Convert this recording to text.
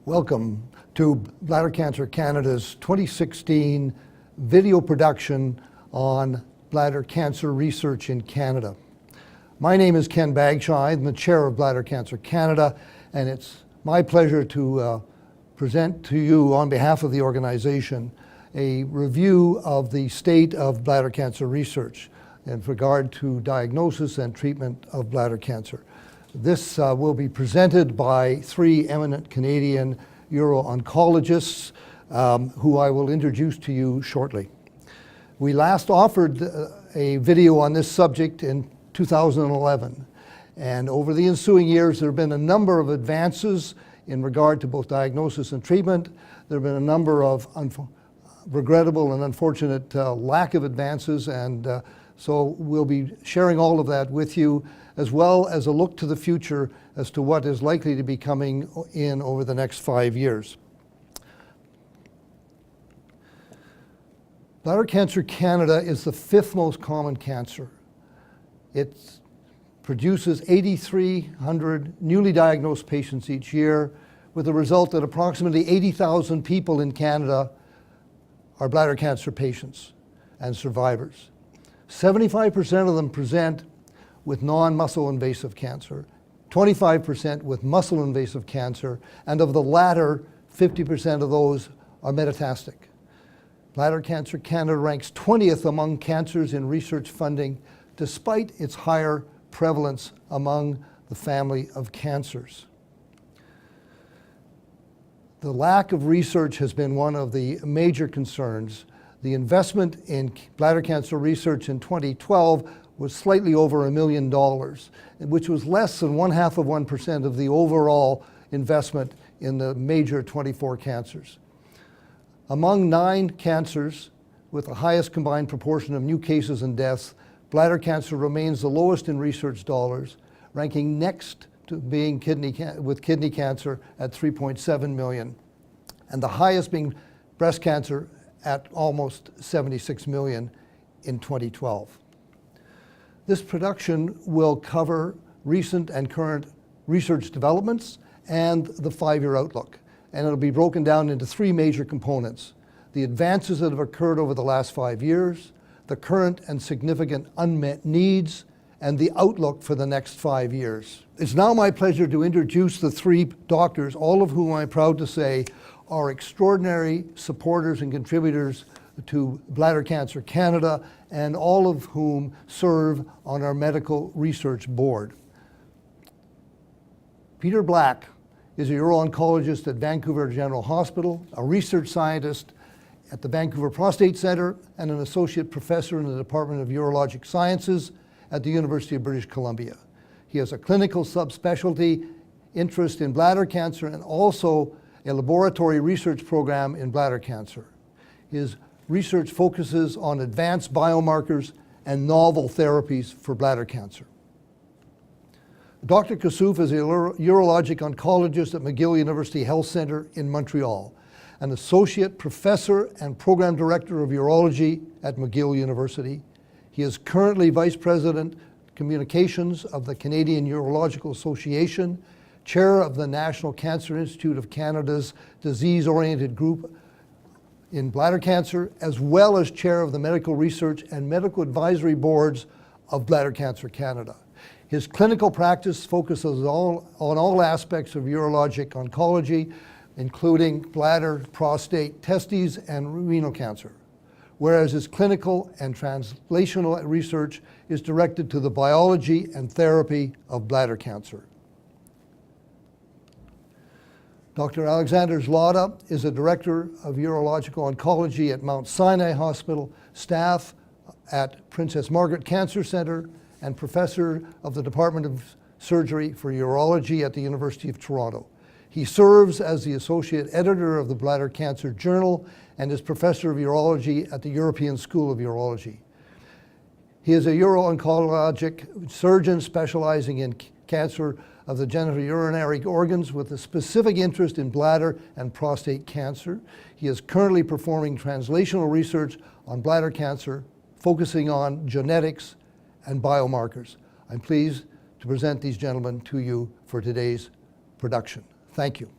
Welcome to Bladder Cancer Canada's 2016 video production on bladder cancer research in Canada. My name is Ken Bagshaw. I'm the chair of Bladder Cancer Canada, and it's my pleasure to present to you on behalf of the organization a review of the state of bladder cancer research in regard to diagnosis and treatment of bladder cancer. This will be presented by three eminent Canadian uro-oncologists who I will introduce to you shortly. We last offered a video on this subject in 2011, and over the ensuing years there have been a number of advances in regard to both diagnosis and treatment. There have been a number of regrettable and unfortunate lack of advances, and so we'll be sharing all of that with you, as well as a look to the future as to what is likely to be coming in over the next 5 years. Bladder Cancer Canada is the 5th most common cancer. It produces 8,300 newly diagnosed patients each year, with the result that approximately 80,000 people in Canada are bladder cancer patients and survivors. 75% of them present with non-muscle invasive cancer, 25% with muscle invasive cancer, and of the latter, 50% of those are metastatic. Bladder Cancer Canada ranks 20th among cancers in research funding, despite its higher prevalence among the family of cancers. The lack of research has been one of the major concerns. The investment in bladder cancer research in 2012 was slightly over $1 million, which was less than 0.5% of the overall investment in the major 24 cancers. Among 9 cancers with the highest combined proportion of new cases and deaths, bladder cancer remains the lowest in research dollars, ranking next to being kidney cancer at $3.7 million, and the highest being breast cancer at almost $76 million in 2012. This production will cover recent and current research developments and the 5-year outlook, and it'll be broken down into 3 major components: the advances that have occurred over the last 5 years, the current and significant unmet needs, and the outlook for the next 5 years. It's now my pleasure to introduce the 3 doctors, all of whom I'm proud to say are extraordinary supporters and contributors to Bladder Cancer Canada, and all of whom serve on our medical research board. Peter Black is a uro-oncologist at Vancouver General Hospital, a research scientist at the Vancouver Prostate Centre, and an associate professor in the Department of Urologic Sciences at the University of British Columbia. He has a clinical subspecialty interest in bladder cancer and also a laboratory research program in bladder cancer. His research focuses on advanced biomarkers and novel therapies for bladder cancer. Dr. Kassouf is a urologic oncologist at McGill University Health Centre in Montreal, an associate professor and program director of urology at McGill University. He is currently vice president communications of the Canadian Urological Association, chair of the National Cancer Institute of Canada's disease-oriented group in bladder cancer, as well as chair of the medical research and medical advisory boards of Bladder Cancer Canada. His clinical practice focuses on all aspects of urologic oncology, including bladder, prostate, testes, and renal cancer, whereas his clinical and translational research is directed to the biology and therapy of bladder cancer. Dr. Alexander Zlota is a director of urological oncology at Mount Sinai Hospital, staff at Princess Margaret Cancer Centre, and professor of the Department of Surgery for Urology at the University of Toronto. He serves as the associate editor of the Bladder Cancer Journal and is professor of urology at the European School of Urology. He is a uro-oncologic surgeon specializing in cancer of the genitourinary organs with a specific interest in bladder and prostate cancer. He is currently performing translational research on bladder cancer, focusing on genetics and biomarkers. I'm pleased to present these gentlemen to you for today's production. Thank you.